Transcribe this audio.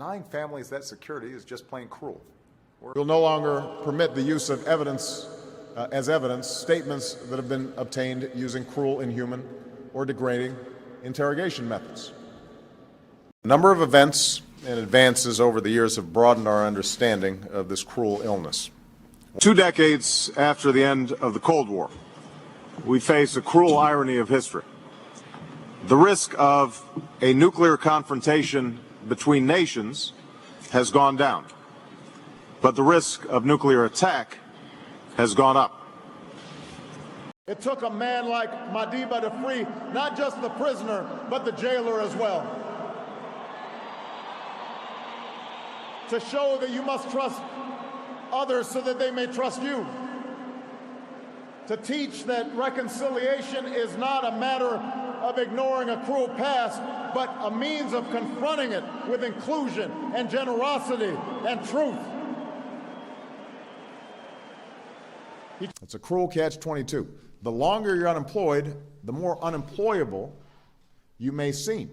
denying families that security is just plain cruel. We'll no longer permit the use of evidence as evidence statements that have been obtained using cruel, inhuman, or degrading interrogation methods. A number of events and advances over the years have broadened our understanding of this cruel illness. 2 decades after the end of the Cold War, we face a cruel irony of history. The risk of a nuclear confrontation between nations has gone down, but the risk of nuclear attack has gone up. It took a man like Madiba to free not just the prisoner, but the jailer as well. To show that you must trust others so that they may trust you. To teach that reconciliation is not a matter of ignoring a cruel past, but a means of confronting it with inclusion and generosity and truth. It's a cruel catch-22. The longer you're unemployed, the more unemployable you may seem.